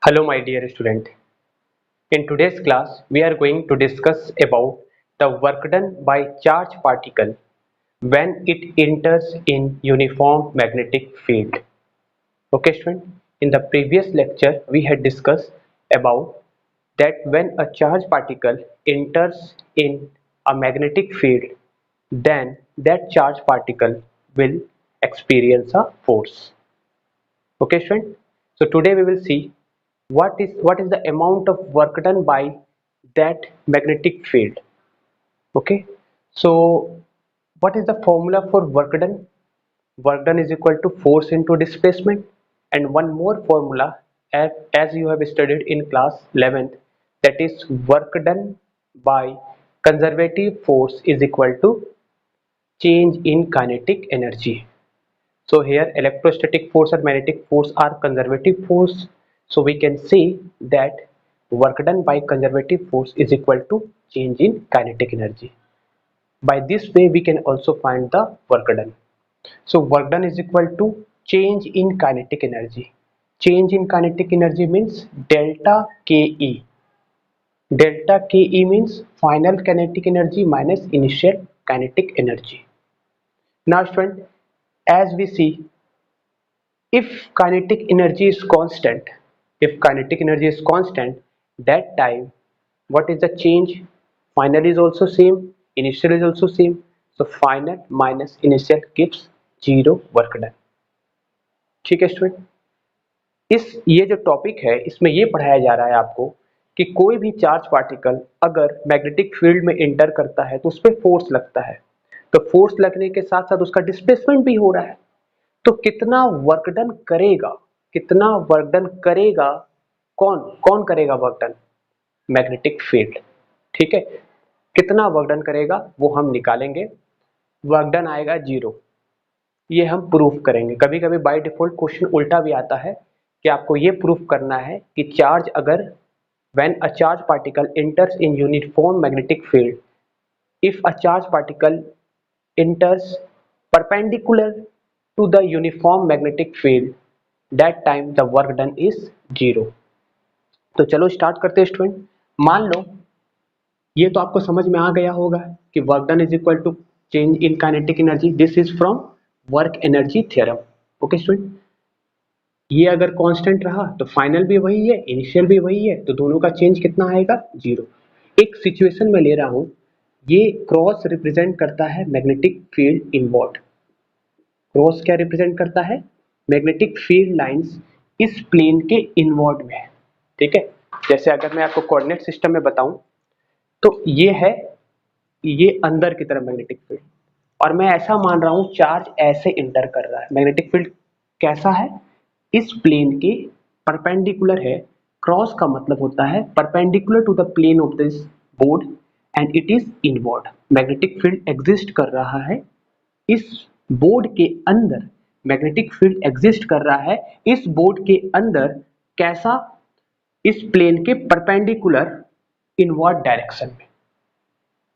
Hello my dear student. In today's class we are going to discuss about the work done by charge particle when it enters in uniform magnetic field. Okay student, in the previous lecture we had discussed about that when a charge particle enters in a magnetic field, then that charge particle will experience a force. Okay student, so today we will see what is the amount of work done by that magnetic field. Okay, so what is the formula for work done? Work done is equal to force into displacement, and one more formula as you have studied in class 11th, that is work done by conservative force is equal to change in kinetic energy. So here electrostatic force and magnetic force are conservative force. So we can say that work done by conservative force is equal to change in kinetic energy. By this way we can also find the work done. So work done is equal to change in kinetic energy. Change in kinetic energy means delta Ke. Delta Ke means final kinetic energy minus initial kinetic energy. Now student, as we see, if kinetic energy is constant, that time what is the change? Final is also same, initial is also same. So final minus initial gives zero work done. ठीक है student, इस ये जो topic है इसमें ये पढ़ाया जा रहा है आपको कि कोई भी चार्ज पार्टिकल अगर मैग्नेटिक फील्ड में एंटर करता है तो उस पर फोर्स लगता है, तो फोर्स लगने के साथ साथ उसका डिस्प्लेसमेंट भी हो रहा है। तो कितना वर्क डन करेगा, कितना वर्क डन करेगा, कौन कौन करेगा वर्क डन? Magnetic field. ठीक है, कितना वर्क डन करेगा वो हम निकालेंगे। वर्क डन आएगा जीरो, ये हम प्रूफ करेंगे। कभी कभी बाय डिफॉल्ट क्वेश्चन उल्टा भी आता है कि आपको ये प्रूफ करना है कि चार्ज अगर when a charge particle enters in uniform magnetic field, if a charge particle enters perpendicular to the uniform magnetic field, that time the work done is zero. तो चलो स्टार्ट करते हैं स्टूडेंट। मान लो ये तो आपको समझ में आ गया होगा कि work done is equal to change in kinetic energy. This is from work energy theorem. Okay student, ये अगर कांस्टेंट रहा तो फाइनल भी वही है, इनिशियल भी वही है, तो दोनों का चेंज कितना आएगा? जीरो। एक सिचुएशन में ले रहा हूं, ये क्रॉस रिप्रेजेंट करता है मैग्नेटिक फील्ड इनवर्ड। क्रॉस क्या रिप्रेजेंट करता है? मैग्नेटिक फील्ड लाइंस इस प्लेन के इनवर्ड में है। ठीक है, जैसे अगर मैं आपको कोऑर्डिनेट सिस्टम में बताऊं तो ये है, ये अंदर की तरफ मैग्नेटिक फील्ड, और मैं ऐसा मान रहा हूं चार्ज ऐसे इंटर कर रहा है। मैग्नेटिक फील्ड कैसा है? इस प्लेन के परपेंडिकुलर है। क्रॉस का मतलब होता है perpendicular to the plane of this board and it is inward. Magnetic field exist कर रहा है इस बोर्ड के अंदर, मैग्नेटिक फील्ड एग्जिस्ट कर रहा है इस बोर्ड के अंदर। कैसा? इस प्लेन के परपेंडिकुलर इनवर्ड डायरेक्शन में।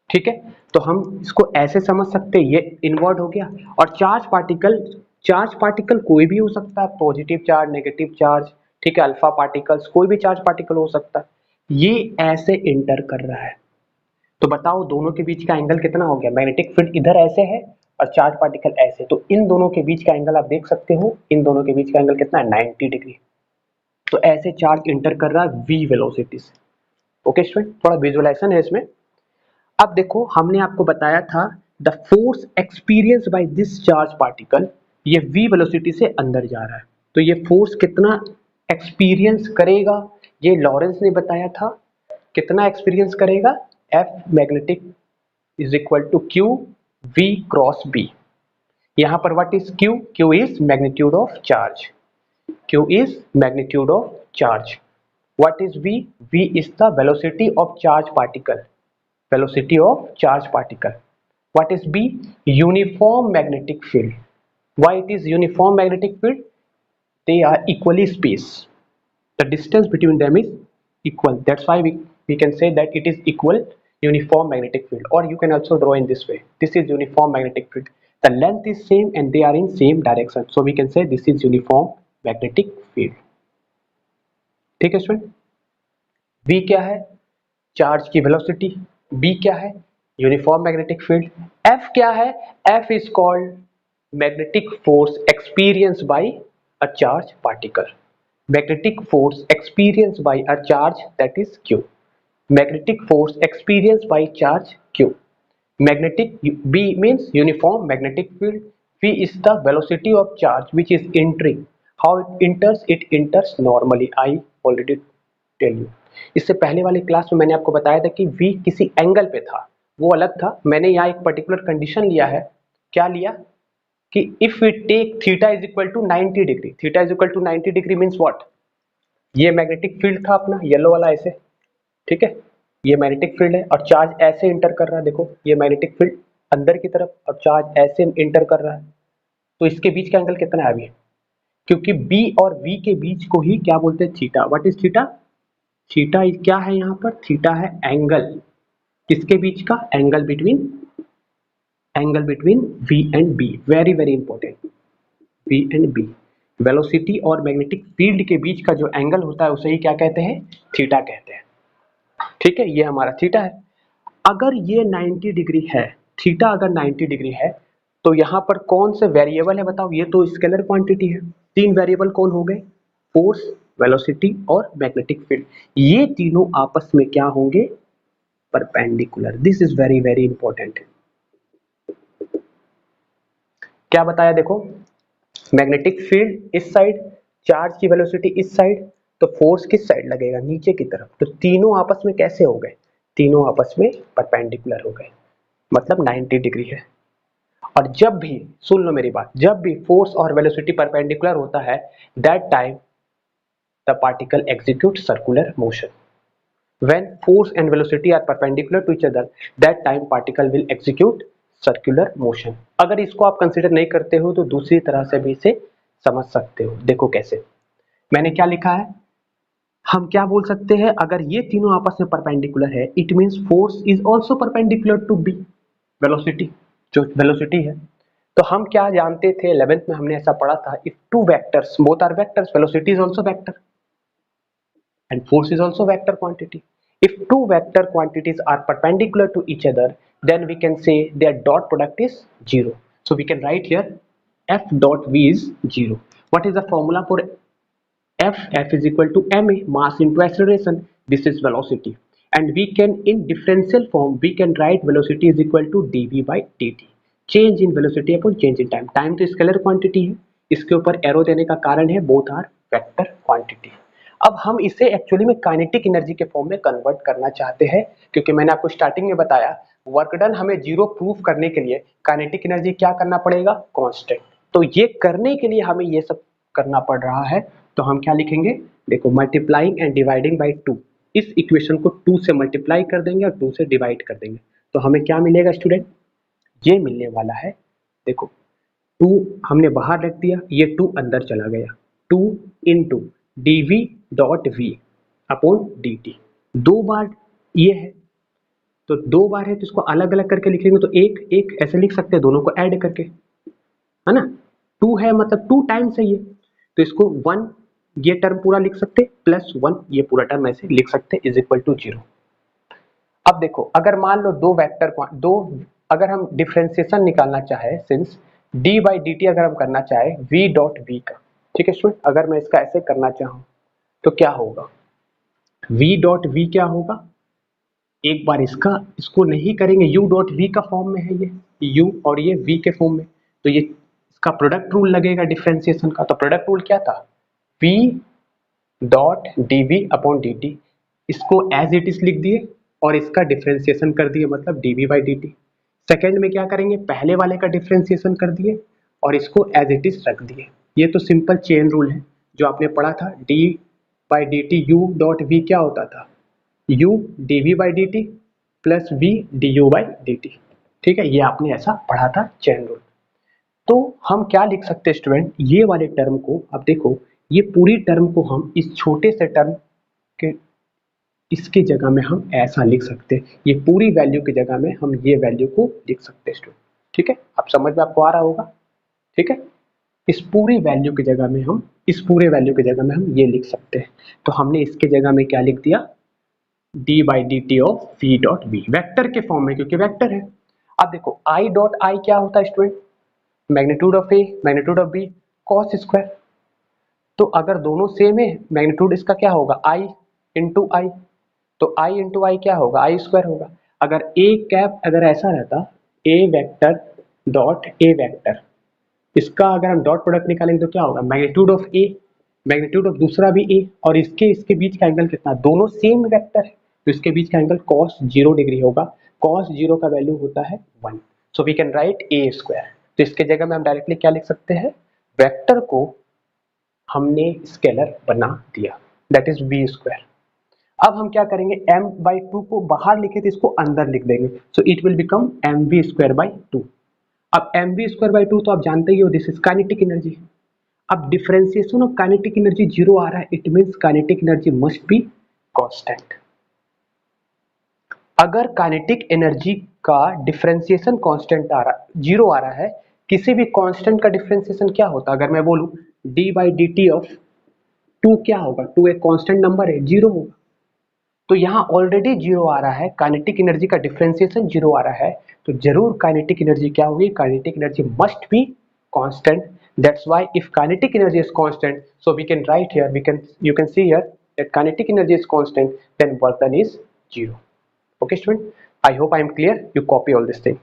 ठीक है, तो हम इसको ऐसे समझ सकते हैं, ये इनवर्ड हो गया। और चार्ज पार्टिकल कोई भी हो सकता है, पॉजिटिव चार्ज, नेगेटिव चार्ज, ठीक है, अल्फा पार्टिकल्स, कोई भी चार्ज पार्टिकल हो सकता है। ये ऐसे इंटर कर रहा है, तो बताओ दोनों के बीच का एंगल कितना हो गया? मैग्नेटिक फील्ड इधर ऐसे है और चार्ज पार्टिकल ऐसे, तो इन दोनों के बीच का एंगल आप देख सकते हो, इन दोनों के बीच का एंगल कितना है? 90 डिग्री। तो ऐसे चार्ज इंटर कर रहा है v वेलोसिटी से। ओके स्टूडेंट, थोड़ा विजुअलाइजेशन है इसमें। अब देखो, हमने आपको बताया था the force experience by this charge particle, ये v वेलोसिटी से अंदर जा रहा है, तो ये फोर्स कितना एक्सपीरियंस करेगा? ये लॉरेंस ने बताया था। कितना एक्सपीरियंस करेगा? F magnetic is equal to Q V cross B। यहां पर what is Q? Q is magnitude of charge. Q is magnitude of charge. What is V? V is the velocity of charge particle. Velocity of charge particle. What is B? Uniform magnetic field. Why it is uniform magnetic field? They are equally spaced. The distance between them is equal. That's why we can say that it is equal uniform magnetic field. Or you can also draw in this way. This is uniform magnetic field. The length is same and they are in same direction. So we can say this is uniform magnetic field. ठीक है student. v क्या है, charge की velocity, b क्या है, uniform magnetic field, f क्या है, f is called magnetic force experience by a charge particle, magnetic force experienced by a charge, that is q, magnetic force experienced by charge q, magnetic, b means uniform magnetic field, v is the velocity of charge which is entering, how it enters normally, I already tell you। इससे पहले वाली class में मैंने आपको बताया था कि v किसी एंगल पे था, वो अलग था। मैंने यहाँ एक पर्टिकुलर कंडीशन लिया है, क्या लिया कि if we take theta is equal to 90 degree, theta is equal to 90 degree means what, ये मैग्नेटिक फील्ड था अपना येलो वाला ऐसे, ठीक है, ये मैग्नेटिक फील्ड है और चार्ज ऐसे इंटर कर रहा है, देखो ये मैग्नेटिक फील्ड अंदर की तरफ और चार्ज ऐसे इंटर कर रहा है, तो इसके बीच का एंगल कितना है अभी, क्योंकि B और V के बीच को ही क्या बोलते हैं, theta. What is theta, theta क्या है यहाँ पर, थीटा है एंगल, किसके बीच का, angle between V and B, very very important, V and B, velocity और मैग्नेटिक फील्ड के बीच का जो एंगल होता है उसे ही क्या कहते हैं, थीटा कहते हैं। ठीक है, ये हमारा थीटा है। अगर ये 90 डिग्री है, थीटा अगर 90 डिग्री है, तो यहाँ पर कौन से वेरिएबल है बताओ, ये तो स्केलर क्वांटिटी है, तीन वेरिएबल कौन हो गए, फोर्स, वेलोसिटी और मैग्नेटिक फील्ड, ये तीनों आपस में क्या होंगे, perpendicular. This is very very important. क्या बताया देखो, मैग्नेटिक फील्ड इस साइड, चार्ज की वेलोसिटी इस साइड, तो फोर्स किस साइड लगेगा, नीचे की तरफ, तो तीनों आपस में कैसे हो गए, तीनों आपस में परपेंडिकुलर हो गए, मतलब 90 डिग्री है। और जब भी, सुन लो मेरी बात, जब भी फोर्स और वेलोसिटी परपेंडिकुलर होता है, that time the particle execute circular motion. when force and velocity are perpendicular to each other, that time particle will execute circular motion। अगर इसको आप कंसीडर नहीं करते हो तो दूसरी तरह से भी इसे समझ सकते हो। देखो कैसे, मैंने क्या लिखा है, हम क्या बोल सकते हैं, अगर ये तीनों आपस में परपेंडिकुलर है, it means force is also perpendicular to b, velocity, जो वेलोसिटी है। तो हम क्या जानते थे 11th में हमने ऐसा पढ़ा था, if two vectors both are vectors, velocity is also vector and force is also vector quantity. If two vector quantities are perpendicular to each other, then we can say their dot product is 0. So we can write here F dot V is 0. What is the formula for F? F is equal to ma, mass into acceleration. This is velocity. And we can, in differential form, we can write velocity is equal to dv by dt. Change in velocity upon change in time. Time तो scalar quantity है, इसके ऊपर arrow देने का कारण है both are vector quantity. अब हम इसे एक्चुअली में काइनेटिक एनर्जी के फॉर्म में कन्वर्ट करना चाहते हैं, क्योंकि मैंने आपको स्टार्टिंग में बताया वर्क डन हमें जीरो प्रूफ करने के लिए काइनेटिक एनर्जी क्या करना पड़ेगा, कांस्टेंट। तो ये करने के लिए हमें ये सब करना पड़ रहा है, तो हम क्या लिखेंगे, देखो मल्टीप्लाइंग एंड डिवाइडिंग बाई 2, इस इक्वेशन को 2 से मल्टीप्लाई कर देंगे और 2 से डिवाइड कर देंगे, तो हमें क्या मिलेगा स्टूडेंट, ये मिलने वाला है, देखो 2 हमने बाहर रख दिया, ये 2 अंदर चला गया, 2 into d v dot v upon d t, 2 बार ये है, तो 2 बार है तो इसको अलग अलग करके लिखेंगे, तो एक एक ऐसे लिख सकते हैं, दोनों को ऐड करके, है ना, 2 है मतलब 2 टाइम्स है ये, तो इसको 1 ये टर्म पूरा लिख सकते प्लस 1 ये पूरा टर्म ऐसे लिख सकते इज इक्वल टू 0। अब देखो अगर मान लो दो वेक्टर दो, अगर हम डिफरेंशिएशन निकालना चाहे since D by d T अगर हम करना चाहे v डॉट वी का, ठीक है स्टूडेंट, अगर मैं इसका ऐसे करना चाहूँ तो क्या होगा, v डॉट वी क्या होगा, एक बार इसको नहीं करेंगे, u डॉट वी का फॉर्म में है ये u और ये v के फॉर्म में, तो ये इसका प्रोडक्ट रूल लगेगा डिफरेंशिएशन का, तो प्रोडक्ट रूल क्या था, v dot d v upon d t, इसको एज इट इज लिख दिए और इसका डिफरेंशिएशन कर दिए, मतलब d v by d t. Second में क्या करेंगे, पहले वाले का डिफरेंशिएशन कर दिए और इसको एज इट इज रख दिए। ये तो सिंपल चेन रूल है जो आपने पढ़ा था, d by d t u dot v क्या होता था, u d v by d t plus v d u by d t, ठीक है, ये आपने ऐसा पढ़ा था चेन रूल। तो हम क्या लिख सकते हैं स्टूडेंट, ये वाले टर्म को, अब देखो ये पूरी टर्म को हम इस छोटे से टर्म के इसकी जगह में हम ऐसा लिख सकते हैं, ये पूरी वैल्यू की जगह में हम ये वैल्यू को लिख सकते हैं स्टूडेंट, ठीक है, आप समझ में आपको आ रहा होगा, ठीक है, इस पूरी वैल्यू की जगह में हम ये लिख सकते हैं। तो हमने इसके जगह में क्या लिख दिया, d by d t of v dot b, vector के फॉर्म में, क्योंकि वैक्टर है। अब देखो आई डॉट आई क्या होता है student, magnitude of a magnitude of b cos square. तो अगर दोनों सेम है मैग्नीट्यूड इसका क्या होगा, आई इंटू आई, तो आई इंटू आई क्या होगा, आई स्क्वायर होगा। अगर ए कैप अगर ऐसा रहता, ए वेक्टर डॉट ए वेक्टर, इसका अगर हम डॉट प्रोडक्ट निकालेंगे तो क्या होगा, magnitude of a magnitude of दूसरा भी ए, और इसके बीच का एंगल कितना, दोनों सेम वेक्टर है तो इसके बीच का एंगल cos 0 डिग्री होगा। cos 0 का वैल्यू होता है 1, so we can write a square. तो इसके जगह में हम डायरेक्टली क्या लिख सकते हैं, वेक्टर को हमने स्केलर बना दिया, दैट इज वी स्क्वायर। अब हम क्या करेंगे, m/2 को बाहर लिखे थे इसको अंदर लिख देंगे, so it will become mv square by 2। अब mv स्क्वायर बाई 2 तो आप जानते ही हो दिस इज काइनेटिक एनर्जी। अब डिफरेंशिएशन ऑफ काइनेटिक एनर्जी 0 आ रहा है, it means kinetic energy must be constant. अगर काइनेटिक एनर्जी का डिफरेंशिएशन कांस्टेंट आ रहा, 0 आ रहा है, किसी भी कांस्टेंट का डिफरेंशिएशन क्या होता है, अगर मैं बोलूं D by d t of 2 क्या होगा, 2 एक कांस्टेंट नंबर है, 0 होगा। तो यहाँ ऑलरेडी 0 आ रहा है, काइनेटिक एनर्जी का डिफरेंशिएशन 0 आ रहा है, तो जरूर काइनेटिक एनर्जी क्या होगी, kinetic energy must be constant. That's why if kinetic energy is constant, so we can write here, you can see here that kinetic energy is constant, then work done is 0. Okay student, I hope I am clear, you copy all this thing.